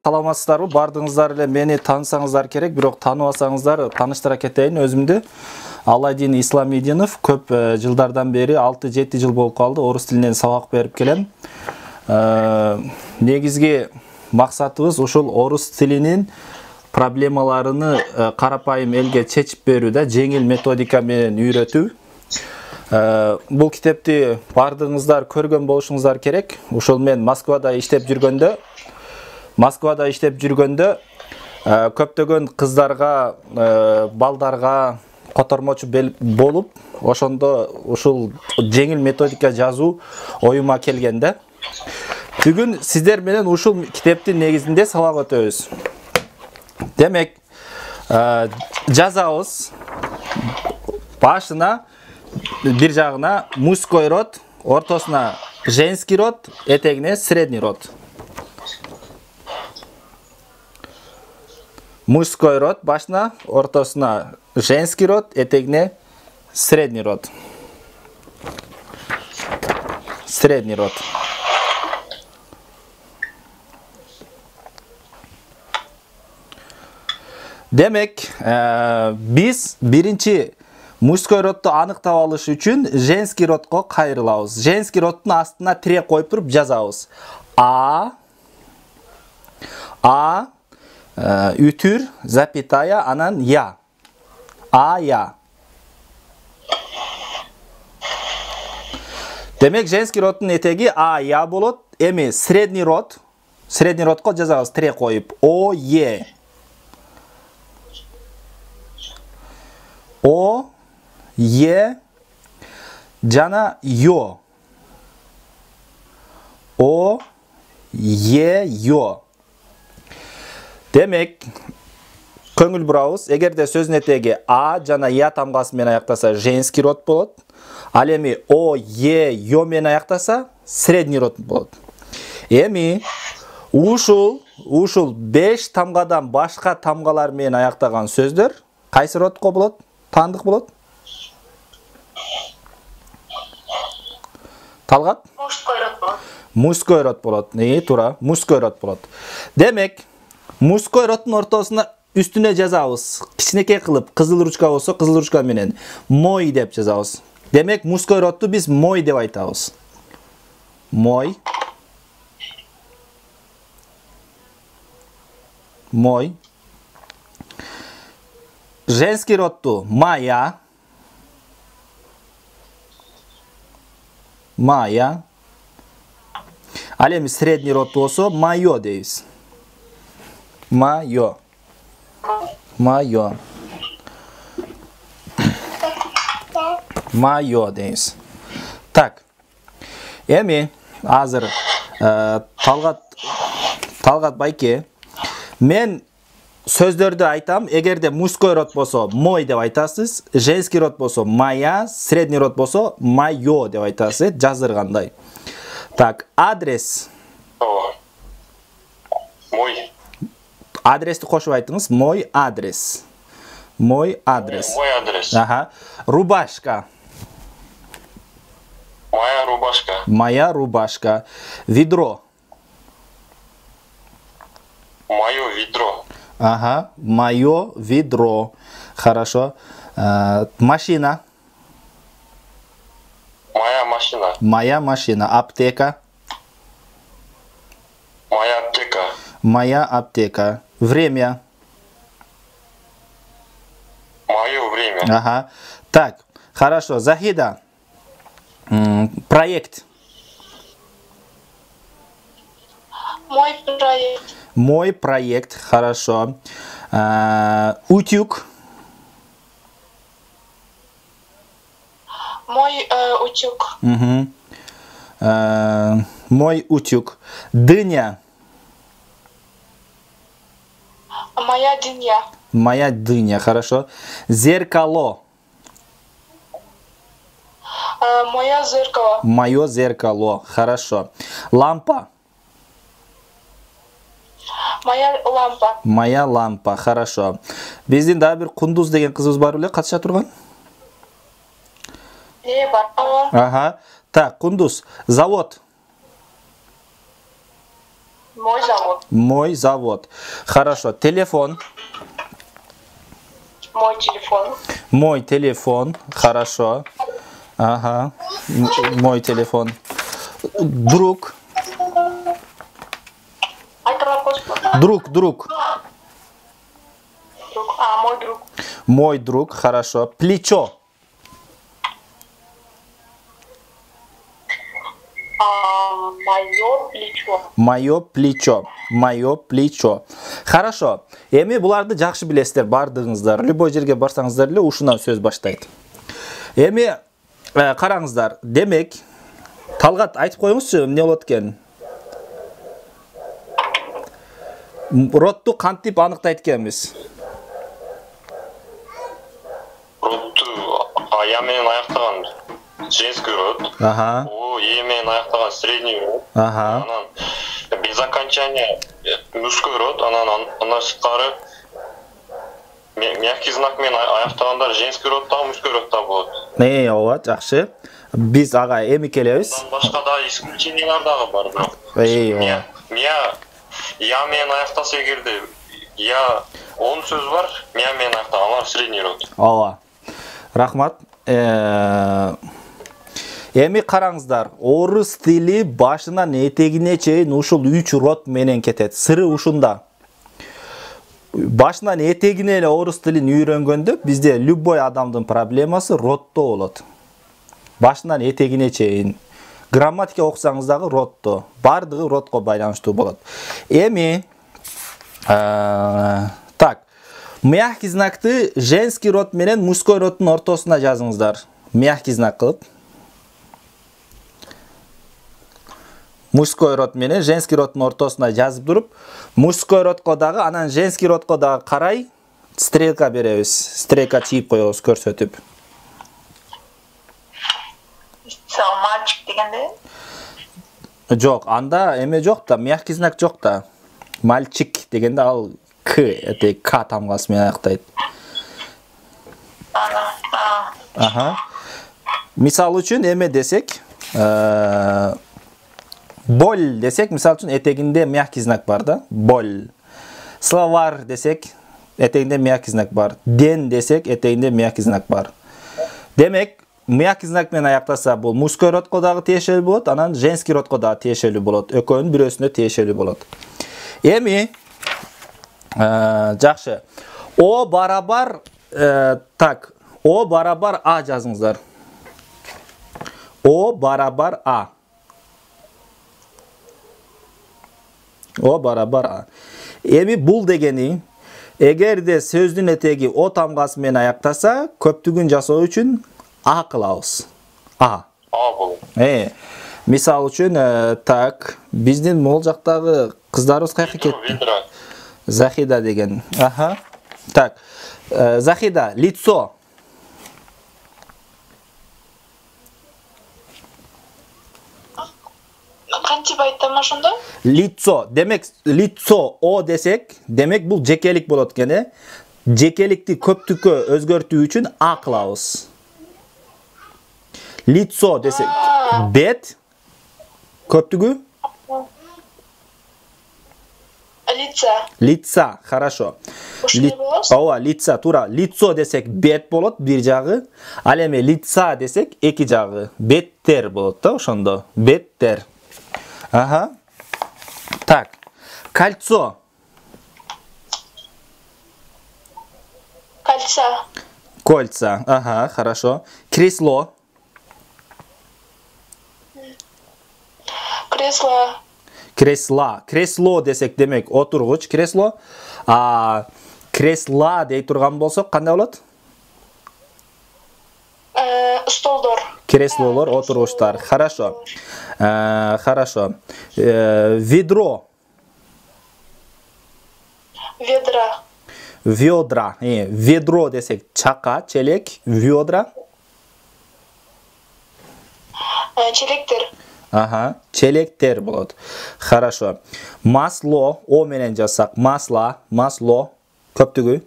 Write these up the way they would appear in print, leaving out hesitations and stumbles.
Саламатсыздарбы? Бардыңыздар эле мени таанысаңыздар керек, бирок тааныбасаңыздар тааныштыра кетейин өзүмдү. Аладдин Исламидинов көп жылдардан бери 6-7 жыл болуп калды орус тилинен сабак берип келем. Негизги максатыбыз ушул орус тилинин проблемаларыны карапайым элге чечип берүүдө, жеңил методика менен үйрөтүү. Бул китепти бардыңыздар көргөн болушуңуздар керек. Ушул мен Москвада иштеп жүргөндө көптөгөн кыздарга, балдарга котормочу болуп, ошондо ушул жеңил методика жазуу оюма келген да. Бүгүн сиздер менен ушул китептин негизинде сабак өтөбүз. Демек, жазабыз. Башына бир жагына мужской род, ортосуна женский род, этегине средний род. Мужской род башына, ортосуна женский род, этегине средний род. Средний род. Демек, биз биринчи мужской родду аныктап алыш үчүн женский родго кайрылабыз. Женский роддун астына тирек коюп туруп жазабыз. Үтүр, запятая, анан я. Я. Демек, женский роддун этеги я болот. Эми средний род. Средний родго жазабыз тирек коюп. Е. Е. Жана ё. Ё. Демек, көңүл бурабыз. Эгерде сөздүн этеги жана я тамгасы менен аяктаса женский род болот. Ал эми ё менен аяктаса средний род болот. Эми ушул 5 тамгадан башка тамгалар менен аяктаган сөздөр кайсы родго болот? Таандык болот? Талгат? Мужской род болот. Мужской род болот. Туура, мужской род болот. Демек, мужской роддун ортосуна үстүнө жазабыз. Кичинекей кылып, кызыл ручка болсо, кызыл ручка менен мой деп жазабыз. Демек, мужской родду биз мой деп айтабыз. Мой. Мой. Женский родду моя. Моя. Ал эми средний род болсо моё дейбиз. Моё. Моё. Моё дейбиз. Так. Эми азыр Талгат байке, мен сөздөрдү айтам. Эгерде мужской род болсо мой деп айтасыз, женский род болсо моя, средний род болсо моё деп айтасыз, жаздыргандай. Так, адрес. Мой. Адрести кошуп айтыңыз. Мой адрес. Мой адрес. Мой адрес. Рубашка. Моя рубашка. Моя рубашка. Ведро. Мое ведро. Моё ведро. Хорошо. Машина. Моя машина. Моя машина. Аптека. Моя аптека. Моя аптека. Время. Мое время. Так, хорошо. Захида. Проект. Мой проект. Мой проект. Хорошо. Утюг. Мой утюг. Мой утюг. Дыня. Моя дыня. Моя дыня. Хорошо. Зеркало. Мое зеркало. Мое зеркало. Хорошо. Лампа. Моя лампа. Моя лампа. Хорошо. Биздин дагы бир Кундуз деген кызыбыз бар беле, катыша турган? Не бар? Ага. Так, Кундуз. Завод. Мой завод. Мой завод. Хорошо. Телефон. Мой телефон. Мой телефон. Хорошо. Ага. Мой телефон. Друг. Друг. Друг. Мой друг. Мой друг. Хорошо. Плечо. Мое плечо. Мое плечо. Мое плечо. Хорошо. Эми буларды жакшы билесиздер бардыгыңыздар. Любой жерге барсаңыздар эле ушундан сөз баштайт. Эми караңыздар. Демек, Талгат айтып коюңузчу, эмне болот экен? Ротту кантип аныктайт экенбиз? Ротту я менен аяктаган женский род. Ага. О е менен аяктаган средний род. Ага. Анан без окончания мужской род, анан сырткары мягкий знак менен аяктагандар женский роддагы мужской роддагы болот. Ооба, жакшы. Биз ага эми келебиз. Андан башка да исключениялар дагы бар бирок. Ооба. Я менен аяктаса эгерде я 10 сөз бар, меня менен аяктаган алар средний род. Ооба. Рахмат. Эми караңыздар, орус тили башынан этегине чейин ушул 3 род менен кетет. Сыры ушунда. Башынан этегине эле орус тилин үйрөнгөндө бизде любой адамдын проблемасы роддо болот. Башынан этегине чейин. Грамматика окусаңыз дагы роддо. Бардыгы родго байланыштуу болот. Эми так. Мягкий знакты женский род менен мужской роддун ортосуна жазыңыздар. Мягкий знак кылып. Мужской род менен женский роддун ортосуна жазып туруп, мужской родко дагы, анан женский родко дагы карай стрелка беребиз. Стрелка чийип коебуз көрсөтүп. Мальчик дегенде? Жок, анда эме жок да, мягкий знак жок да. Мальчик дегенде ал К тамгасы менен аяктайт. Ага. Мисал үчүн эме десек, боль десек, мисал үчүн этегинде мягкий знак бар да, боль. Словар десек, этегинде мягкий знак бар. Ден десек, этегинде мягкий знак бар. Демек, мягкий знак менен аяктаса бул мужской родко дагы тиешелүү болот, анан женский родко дагы тиешелүү болот. Экөөнүн бирөөсүнө тиешелүү болот. Эми жакшы. О барабар так, О барабар А жазыңыздар. О барабар А. О барабар А. Эми бул дегени, эгерде сөздүн этеги О тамгасы менен аяктаса, көптүгүн жасоо үчүн А кылабыз. А. А болот. Мисал үчүн, так, биздин могул жактагы кыздарыбыз кайка кетти? Захида деген. Аха. Так. Захида, лицо. Кантип айттым ошондо? Лицо. Демек, лицо О десек, демек бул жекелик болот экен, Жекеликти көптүккө өзгөртүү үчүн А кылабыз. Лицо десек, бет, көптүгү? Лица, хорошо. Ооба, лица, туура. Лицо десек бет болот бир жагы, ал эми лица десек эки жагы. Беттер болот да ошондо. Беттер. Ага. Так. Кольцо. Кольца. Ага, хорошо. Кресло. Кресло десек демек отургуч кресло. Кресла дей турган болсок кандай болот? Столдор. Креслолор, отургучтар. Хорошо. Хорошо. Ведро. Ведра. Ведро десек чака, челек, ведра. Челектер. Ага, челектер болот. Хорошо. Масло, О менен жазсак, масло, көптүгү?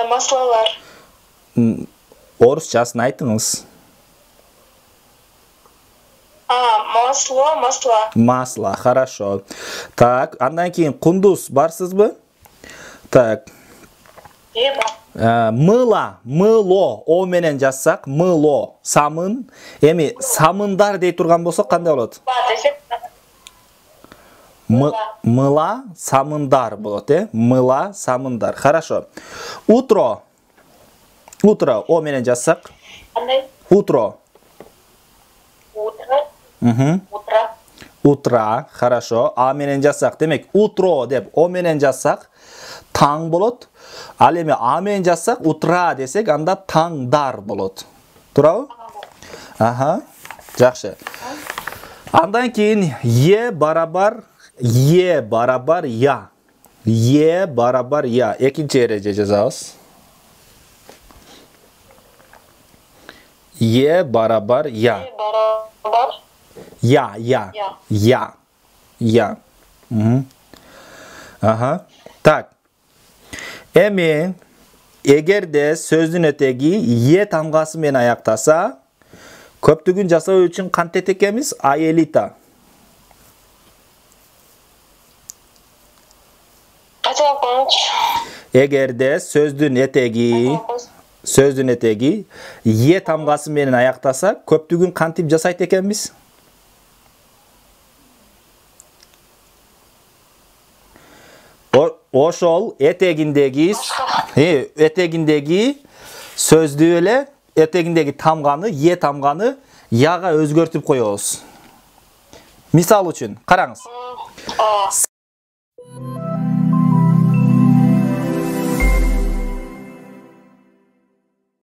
Маслалар. Орусчасын айтыңыз. Масло. Масло, хорошо. Так, андан кейін кундуз барсызбы? Так. Мыло, о менен жазсак, мыло, самын. Эми самындар дей турган болсок кандай болот? Мыла, самындар болот, Мыла, самындар. Хорошо. Утро, о менен жазсак? Утро. Утро, хорошо. А менен жазсак, демек, утро деп о менен жазсак, таң болот. Ал эми а менен жазсак, утра десек, анда таңдар болот. Туурабы? Аха, жакшы. Андан кийин е барабар я. Е барабар я. Экинчи эреже жазабыз. Е барабар я. Я. Аха. Так. Эми эгерде сөздүн этеги е тамгасы менен аяктаса, көптүгүн жасоо үчүн кантет экенбиз? Аелита. Эгерде сөздүн этеги е тамгасы менен аяктаса, көптүгүн кантип жасайт экенбиз? Ошол этегиндеги сөздү эле, этегиндеги тамганы, е тамганы яга өзгөртүп коебуз. Мисал үчүн, караңыз.